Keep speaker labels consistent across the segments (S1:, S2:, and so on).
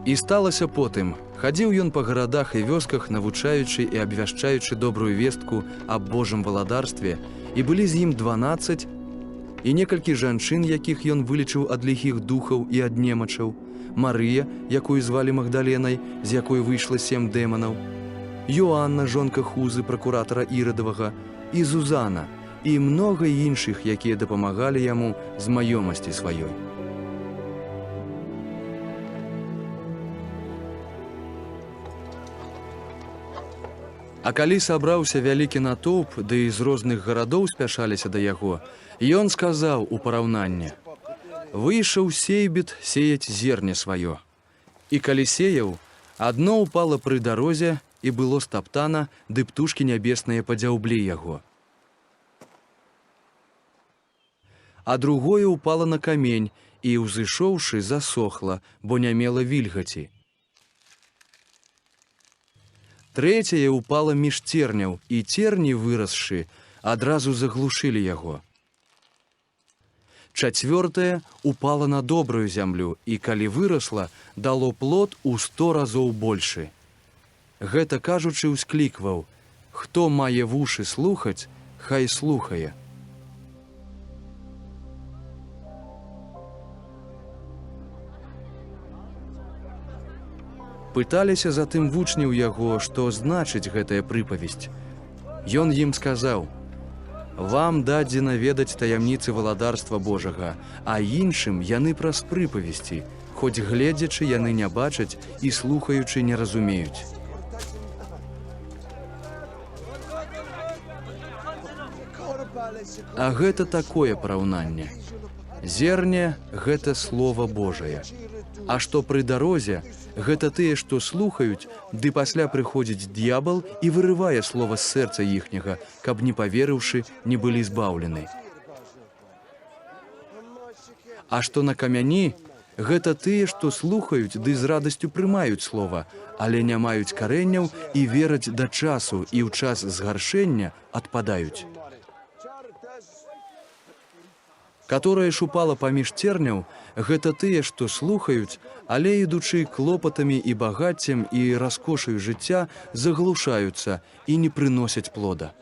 S1: І сталася потым. Хадзіў ён па гарадах і вёсках, навучаючы і абвяшчаючы добрую вестку аб Божым валадарстве, і былі з ім 12, і некалькі жанчын, якіх ён вылечыў ад ліхіх духаў і ад немачаў, Марыя, якую звалі Магдаленай, з якой выйшла 7 дэманаў, Йоанна, жонка Хузы, пракуратара Ірадавага, і Зузана, і многа іншых, якія дапамагалі яму з маёмасці сваёй. А калі сабраўся вялікі натоўп, ды і з розных гарадоў спяшаліся да яго, ён сказаў у параўнанне: «Выйшаў сейбіт сеяць зерне сваё. І калі сеяў, адно ўпала пры дарозе, і было стаптана, ды птушкі нябесныя падзяўблі яго. А другое ўпала на камень, і, ўзышоўшы, засохла, бо не мела вільгаці. Трэцяе ўпала між церняў, і церні, вырасшы, адразу заглушылі яго. Чацвёртае ўпала на добрую зямлю, і калі вырасла, дало плод у 100 разоў большы. Гэта кажучы, усклікваў: «Хто мае вушы слухаць, хай слухае». Пыталіся затым вучняў яго, што значыць гэтая прыпавесць. Ён ім сказаў: «Вам дадзена ведаць таямніцы валадарства Божага, а іншым яны праз прыпавесці, хоць гледзячы яны не бачаць і слухаючы не разумеюць». А гэта такое параўнанне. Зерне – гэта Слова Божае. А што пры дарозе, гэта тыя, што слухаюць, ды пасля прыходзіць д'ябал і вырывае слова з сэрца іхняга, каб не паверыўшы, не былі збаўлены. А што на камяні, гэта тыя, што слухаюць, ды з радасцю прымаюць слова, але не маюць карэнняў і вераць да часу, і ў час згаршэння адпадаюць. Каторае ж упала паміж церняў, гэта тыя, што слухаюць, але, ідучы клопатамі і багаццем і раскошаю жыцця, заглушаюцца і не прыносяць плода.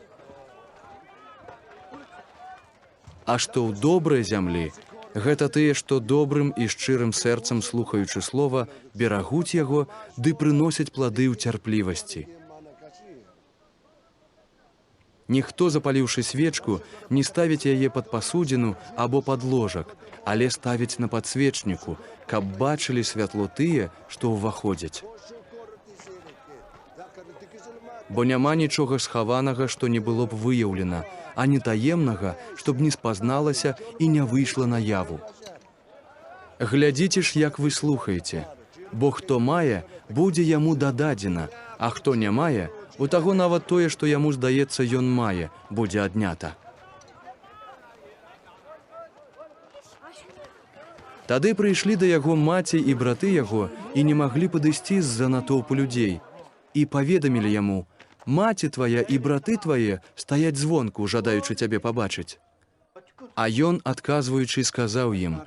S1: А што ў добрай зямлі, гэта тыя, што добрым і шчырым сэрцам, слухаючы слова, берагуць яго, ды прыносяць плады ў цярплівасці. Ніхто, запаліўшы свечку, не ставіць яе пад пасудзіну або пад ложак, але ставіць на падсвечніку, каб бачылі святло тыя, што ўваходзяць. Бо няма нічога схаванага, што не было б выяўлена, ані таемнага, што б не спазналася і не выйшла на яву. Глядзіце ж, як вы слухаеце, бо хто мае, будзе яму дададзена, а хто не мае, у таго нават тое, што яму здаецца, ён мае, будзе аднята. Тады прыйшлі да яго маці і браты яго і не маглі падысці з-за натоўпу людзей. І паведамілі яму: «Маці твая і браты твае стаяць звонку, жадаючы цябе пабачыць». А ён, адказваючы, сказаў ім: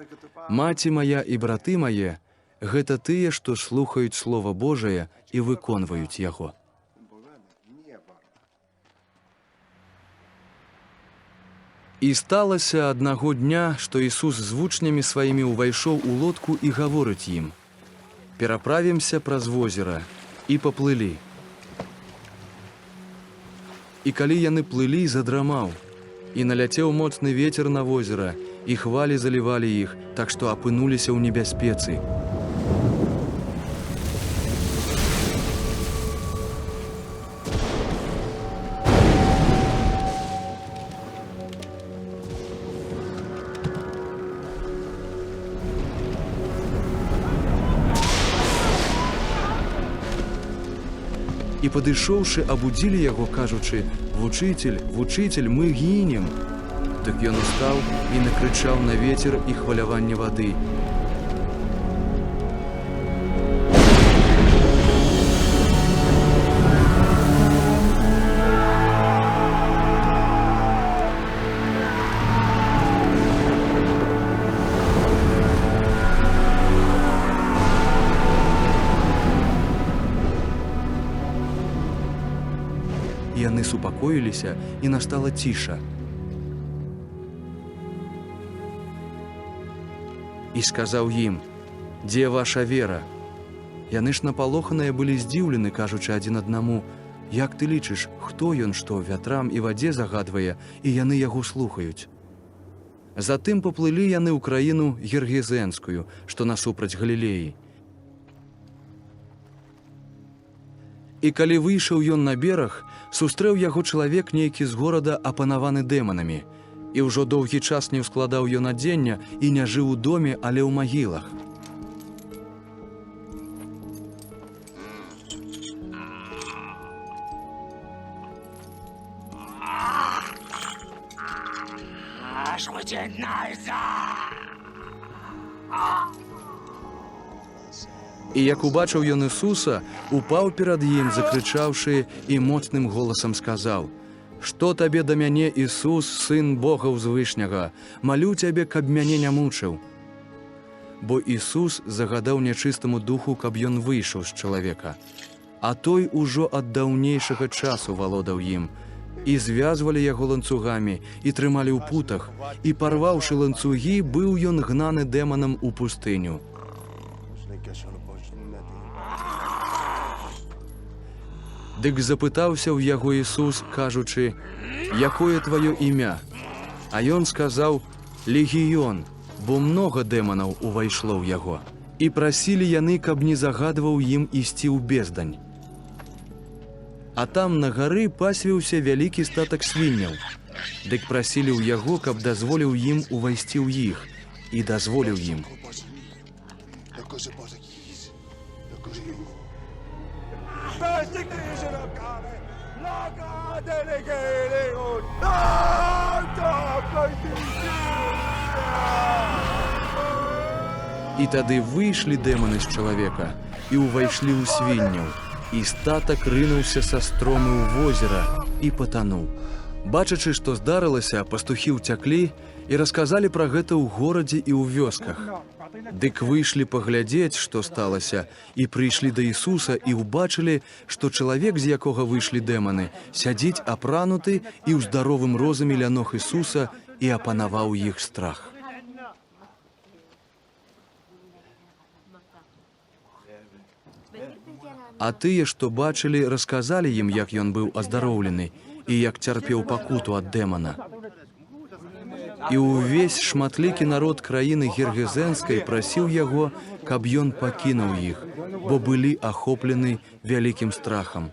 S1: «Маці мая і браты мае – гэта тыя, што слухаюць Слова Божае і выконваюць яго». І сталася аднаго дня, што Ісус з вучнямі сваімі ўвайшоў у лодку і гаворыць ім: «Пераправімся праз возера», і паплылі. І калі яны плылі, задрамаў, і наляцеў моцны вецер на возера, і хвалі залівалі іх, так што апынуліся ў небяспецы. І, падышоўшы, абудзілі яго, кажучы: «Вучыцель, вучыцель, мы гінем». Дык ён устаў і накрычаў на вецер і хваляванне вады. яны супакоіліся, і настала ціша. І сказаў ім: «Дзе ваша вера?» Яны ж напалоханыя былі здзіўлены, кажучы адзін аднаму: «Як ты лічыш, хто ён, што вятрам і вадзе загадвае, і яны яго слухаюць?» Затым паплылі яны ў краіну Гергезенскую, што насупраць Галілеі. І калі выйшаў ён на бераг, сустрэў яго чалавек нейкі з горада, апанаваны дэманамі. І ўжо доўгі час не ўскладаў ён адзення і не жыў у доме, але ў магілах. І як убачыў ён Ісуса, упаў перад ім, закрычаўшы, і моцным голасам сказаў: «Што табе да мяне, Ісус, сын Бога ўзвышняга? Малю цябе, каб мяне не мучыў». Бо Ісус загадаў нячыстаму духу, каб ён выйшаў з чалавека. А той ужо ад даўнейшага часу валодаў ім. І звязвалі яго ланцугамі, і трымалі ў путах, і, парваўшы ланцугі, быў ён гнаны дэманам у пустыню. Дык запытаўся ў яго Ісус, кажучы: «Якое тваё імя?» А ён сказаў: «Легіён», бо многа дэманаў увайшло ў яго. І прасілі яны, каб не загадваў ім ісці ў бездань. А там на гары пасвіўся вялікі статак свінняў. Дык прасілі ў яго, каб дазволіў ім увайсці ў іх, і дазволіў ім. І тады выйшлі дэманы з чалавека і ўвайшлі ў свінняў, і статак рынуўся са стромы ў возера і патануў. Бачачы, што здарылася, пастухі ўцяклі і расказалі пра гэта ў горадзе і ў вёсках. Дык выйшлі паглядзець, што сталася, і прыйшлі да Ісуса і ўбачылі, што чалавек, з якога выйшлі дэманы, сядзіць апрануты і ў здаровым розуме ля ног Ісуса, і апанаваў іх страх. А тыя, што бачылі, расказалі ім, як ён быў аздароўлены і як цярпеў пакуту ад дэмана. І ўвесь шматлікі народ краіны Гергезенскай прасіў яго, каб ён пакінуў іх, бо былі ахоплены вялікім страхам.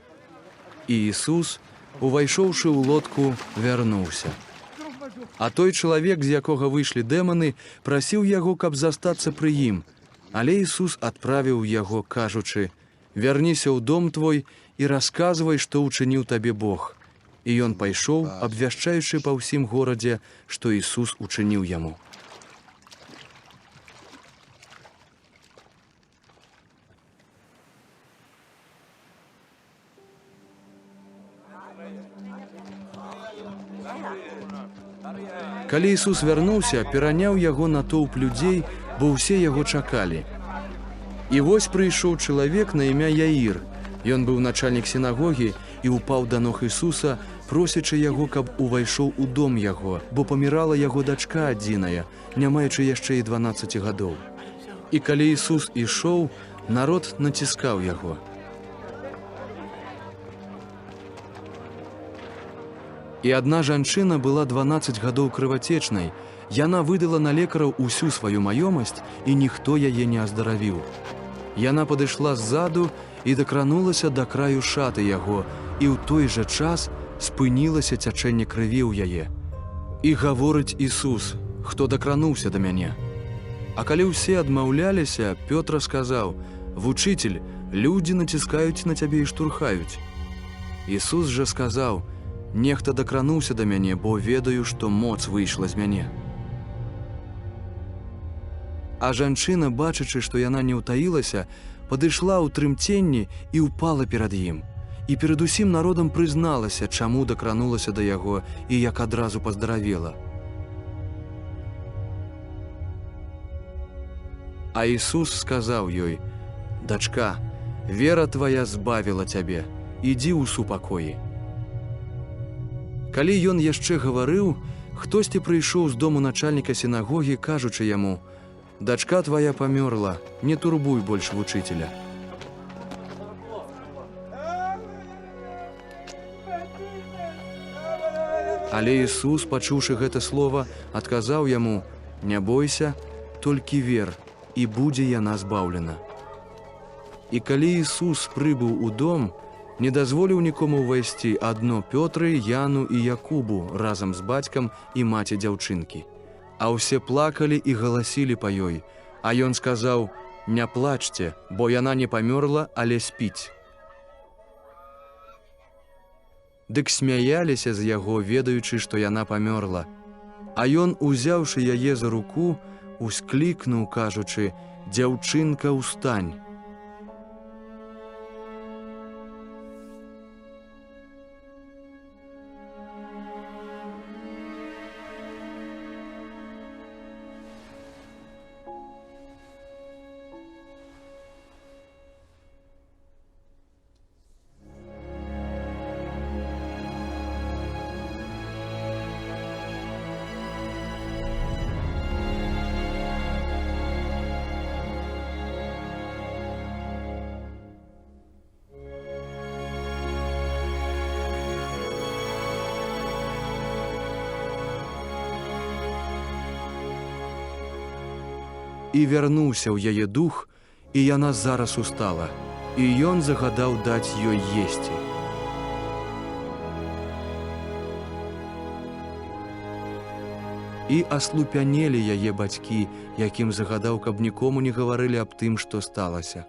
S1: І Ісус, увайшоўшы ў лодку, вярнуўся. А той чалавек, з якога выйшлі дэманы, прасіў яго, каб застацца пры ім. Але Ісус адправіў яго, кажучы: «Вярніся ў дом твой і расказвай, што ўчыніў табе Бог». І ён пайшоў, абвяшчаючы па ўсім горадзе, што Ісус учыніў яму. Калі Ісус вярнуўся, пераняў яго натоўп людзей, бо ўсе яго чакалі. І вось прыйшоў чалавек на імя Яір. Ён быў начальнік сінагогі і упаў да ног Ісуса, просячы яго, каб увайшоў у дом яго, бо памірала яго дачка адзіная, не маючы яшчэ і 12 гадоў. І калі Ісус ішоў, народ націскаў яго. І адна жанчына была 12 гадоў крывацечнай. Яна выдала на лекараў усю сваю маёмасць, і ніхто яе не аздаравіў. Яна падышла ззаду і дакранулася да краю шаты яго, і ў той жа час спынілася цячэнне крыві ў яе. І гаворыць Ісус: «Хто дакрануўся да мяне?» А калі ўсе адмаўляліся, Пётр сказаў: «Вучыцель, людзі націскаюць на цябе і штурхаюць». Ісус жа сказаў: «Нехта дакрануўся да мяне, бо ведаю, што моц выйшла з мяне». А жанчына, бачачы, што яна не ўтаілася, падышла ў трымценні і ўпала перад ім. І перад усім народам прызналася, чаму дакранулася да яго і як адразу паздаравела. А Ісус сказаў ёй: «Дачка, вера твая збавіла цябе, ідзі ў супакоі». Калі ён яшчэ гаварыў, хтосьці прыйшоў з дому начальніка сінагогі, кажучы яму: «Дачка твая памёрла, не турбуй больш вучыцеля». Але Ісус, пачуўшы гэта слова, адказаў яму: «Не бойся, толькі вер, і будзе яна збаўлена». І калі Ісус прыбыў у дом, не дазволіў нікому ўвайсці, адно Пётры, Яну і Якубу разам з бацькам і маці дзяўчынкі. А ўсе плакалі і галасілі па ёй, а ён сказаў: «Не плачце, бо яна не памёрла, але спіць». Дык смяяліся з яго, ведаючы, што яна памёрла. А ён, узяўшы яе за руку, усклікнуў, кажучы: «Дзяўчынка, устань!» І вярнуўся ў яе дух, і яна зараз устала, і ён загадаў даць ёй есці. І аслупянелі яе бацькі, якім загадаў, каб нікому не гаварылі аб тым, што сталася.